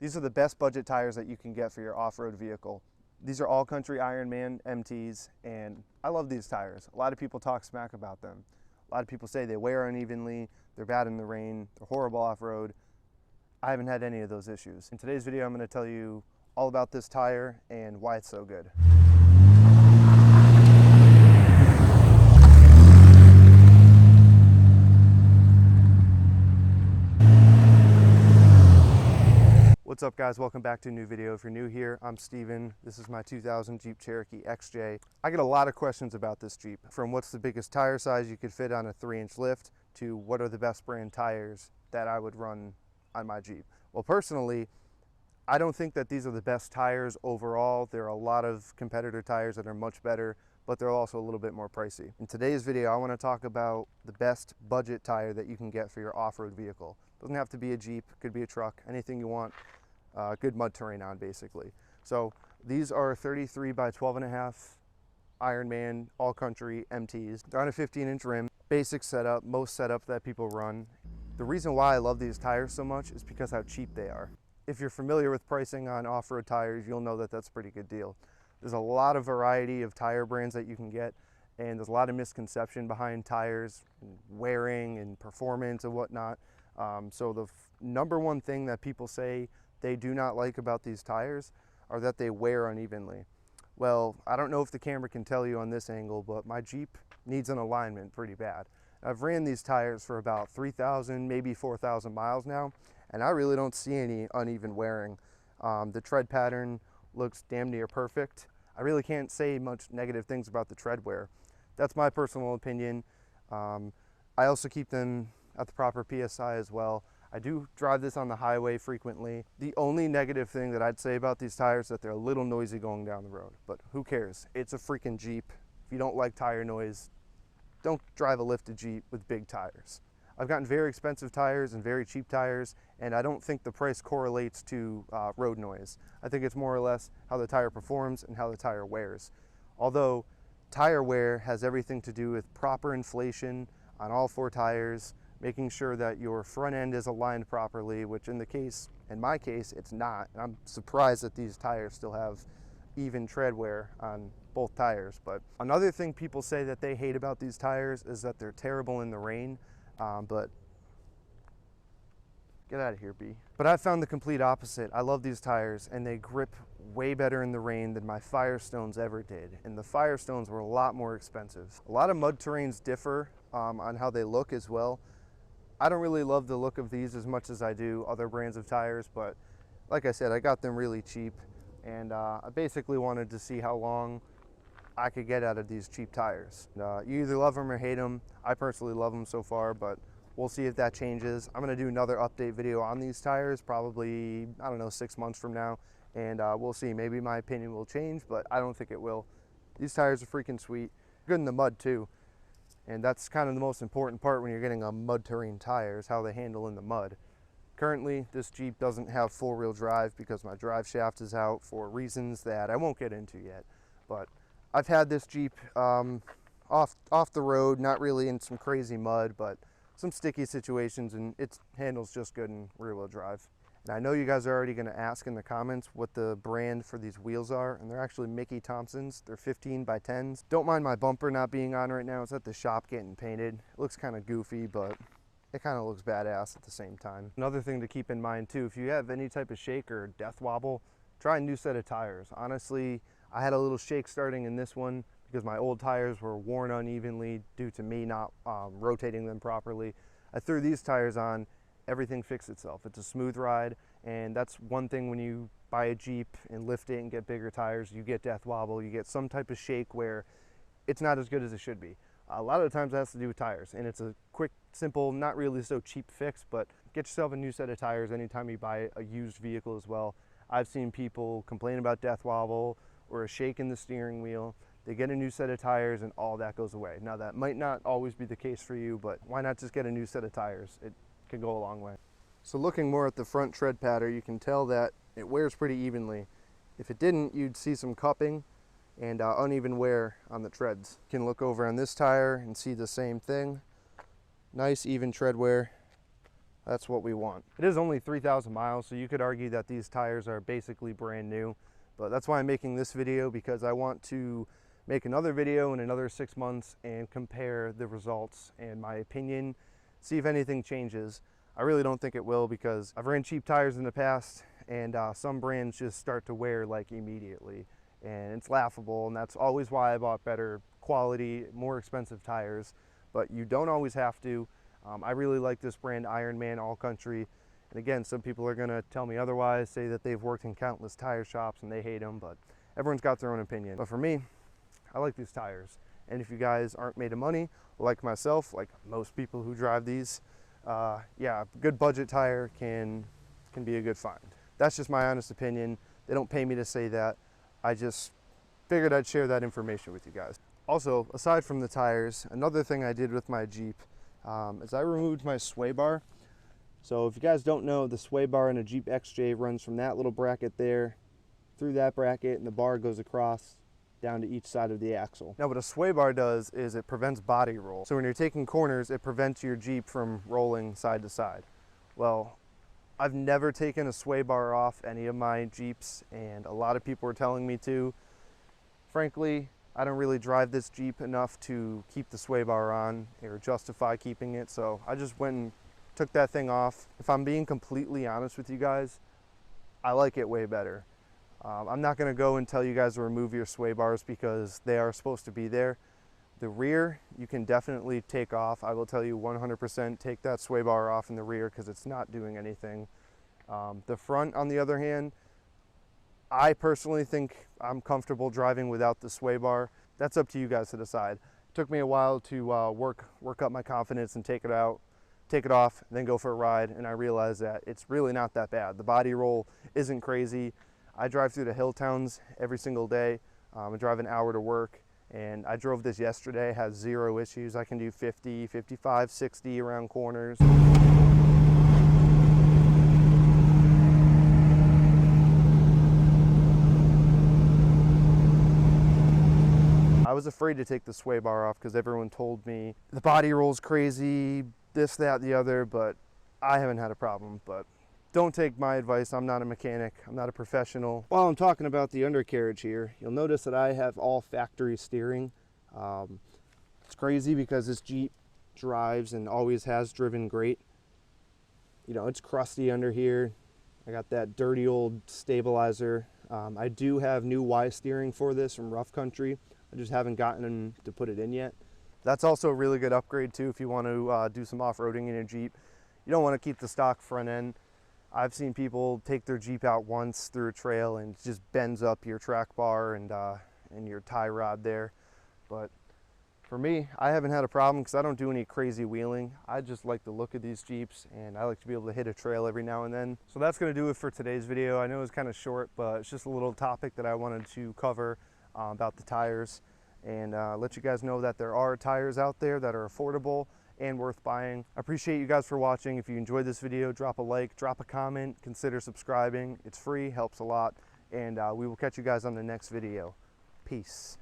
These are the best budget tires that you can get for your off-road vehicle. These are all country Ironman MTs, and I love these tires. A lot of people talk smack about them. A lot of people say they wear unevenly, they're bad in the rain, they're horrible off-road. I haven't had any of those issues. In today's video, I'm going to tell you all about this tire and why it's so good. What's up guys, welcome back to a new video. If you're new here, I'm Steven. This is my 2000 Jeep Cherokee XJ. I get a lot of questions about this Jeep, from what's the biggest tire size you could fit on a 3-inch lift, to what are the best brand tires that I would run on my Jeep. Well, personally, I don't think that these are the best tires overall. There are a lot of competitor tires that are much better, but they're also a little bit more pricey. In today's video, I want to talk about the best budget tire that you can get for your off-road vehicle. Doesn't have to be a Jeep, could be a truck, anything you want. Good mud terrain on, basically. So these are 33 by 12.5 Ironman all country MTs. They're on a 15-inch rim, basic setup, most setup that people run. The reason why I love these tires so much is because how cheap they are. If you're familiar with pricing on off-road tires, you'll know that that's a pretty good deal. There's a lot of variety of tire brands that you can get, and there's a lot of misconception behind tires, and wearing and performance and whatnot. So the number one thing that people say they do not like about these tires are that they wear unevenly. Well, I don't know if the camera can tell you on this angle, but my Jeep needs an alignment pretty bad. I've ran these tires for about 3,000, maybe 4,000 miles now, and I really don't see any uneven wearing. The tread pattern looks damn near perfect. I really can't say much negative things about the tread wear. That's my personal opinion. I also keep them at the proper PSI as well. I do drive this on the highway frequently. The only negative thing that I'd say about these tires is that they're a little noisy going down the road, but who cares? It's a freaking Jeep. If you don't like tire noise, don't drive a lifted Jeep with big tires. I've gotten very expensive tires and very cheap tires, and I don't think the price correlates to road noise. I think it's more or less how the tire performs and how the tire wears. Although tire wear has everything to do with proper inflation on all 4 tires, making sure that your front end is aligned properly, which in my case, it's not. And I'm surprised that these tires still have even tread wear on both tires. But another thing people say that they hate about these tires is that they're terrible in the rain, but get out of here, B. But I found the complete opposite. I love these tires, and they grip way better in the rain than my Firestones ever did. And the Firestones were a lot more expensive. A lot of mud terrains differ on how they look as well. I don't really love the look of these as much as I do other brands of tires, but like I said, I got them really cheap, and I basically wanted to see how long I could get out of these cheap tires. You either love them or hate them. I personally love them so far, but we'll see if that changes. I'm gonna do another update video on these tires, probably, I don't know, 6 months from now, and we'll see. Maybe my opinion will change, but I don't think it will. These tires are freaking sweet. Good in the mud too. And that's kind of the most important part when you're getting a mud terrain tire, is how they handle in the mud. Currently, this Jeep doesn't have 4-wheel drive because my drive shaft is out for reasons that I won't get into yet. But I've had this Jeep off the road, not really in some crazy mud, but some sticky situations, and it handles just good in rear-wheel drive. And I know you guys are already going to ask in the comments what the brand for these wheels are, and they're actually Mickey Thompson's. They're 15 by 10s. Don't mind my bumper not being on right now. It's at the shop getting painted. It looks kind of goofy, but it kind of looks badass at the same time. Another thing to keep in mind too, if you have any type of shake or death wobble, try a new set of tires. Honestly, I had a little shake starting in this one because my old tires were worn unevenly due to me not rotating them properly. I threw these tires on, everything fixed itself. It's a smooth ride, and that's one thing when you buy a Jeep and lift it and get bigger tires, you get death wobble, you get some type of shake where it's not as good as it should be. A lot of the times that has to do with tires, and it's a quick, simple, not really so cheap fix, but get yourself a new set of tires anytime you buy a used vehicle as well. I've seen people complain about death wobble or a shake in the steering wheel. They get a new set of tires and all that goes away. Now that might not always be the case for you, but why not just get a new set of tires? It can go a long way. So looking more at the front tread pattern, you can tell that it wears pretty evenly. If it didn't, you'd see some cupping and uneven wear on the treads. You can look over on this tire and see the same thing. Nice even tread wear. That's what we want. It is only 3,000 miles, so you could argue that these tires are basically brand new, but that's why I'm making this video, because I want to make another video in another 6 months and compare the results and my opinion, see if anything changes. I really don't think it will, because I've ran cheap tires in the past, and some brands just start to wear like immediately, and it's laughable, and that's always why I bought better quality, more expensive tires, but you don't always have to. I really like this brand, Ironman All Country. And again, some people are gonna tell me otherwise, say that they've worked in countless tire shops and they hate them, but everyone's got their own opinion. But for me, I like these tires. And if you guys aren't made of money, like myself, like most people who drive these, yeah, a good budget tire can be a good find. That's just my honest opinion. They don't pay me to say that. I just figured I'd share that information with you guys. Also, aside from the tires, another thing I did with my Jeep is I removed my sway bar. So if you guys don't know, the sway bar in a Jeep XJ runs from that little bracket there through that bracket, and the bar goes across down to each side of the axle. Now what a sway bar does is it prevents body roll. So when you're taking corners, it prevents your Jeep from rolling side to side. Well, I've never taken a sway bar off any of my Jeeps, and a lot of people are telling me to. Frankly, I don't really drive this Jeep enough to keep the sway bar on or justify keeping it, so I just went and took that thing off. If I'm being completely honest with you guys, I like it way better. I'm not gonna go and tell you guys to remove your sway bars because they are supposed to be there. The rear, you can definitely take off. I will tell you 100% take that sway bar off in the rear because it's not doing anything. The front, on the other hand, I personally think I'm comfortable driving without the sway bar. That's up to you guys to decide. It took me a while to work up my confidence and take it off, then go for a ride, and I realized that it's really not that bad. The body roll isn't crazy. I drive through the hill towns every single day. I drive an hour to work, and I drove this yesterday, has zero issues. I can do 50, 55, 60 around corners. I was afraid to take the sway bar off because everyone told me the body roll's crazy, this, that, the other, but I haven't had a problem. But don't take my advice. I'm not a mechanic. I'm not a professional. While I'm talking about the undercarriage here, you'll notice that I have all factory steering. It's crazy because this Jeep drives and always has driven great. You know, it's crusty under here. I got that dirty old stabilizer. I do have new Y steering for this from Rough Country. I just haven't gotten to put it in yet. That's also a really good upgrade too if you want to do some off-roading in your Jeep. You don't want to keep the stock front end. I've seen people take their Jeep out once through a trail and it just bends up your track bar and your tie rod there. But for me, I haven't had a problem because I don't do any crazy wheeling. I just like the look of these Jeeps, and I like to be able to hit a trail every now and then. So that's going to do it for today's video. I know it's kind of short, but it's just a little topic that I wanted to cover about the tires, and let you guys know that there are tires out there that are affordable and worth buying. I appreciate you guys for watching. If you enjoyed this video, drop a like, drop a comment, consider subscribing. It's free, helps a lot, and we will catch you guys on the next video. Peace.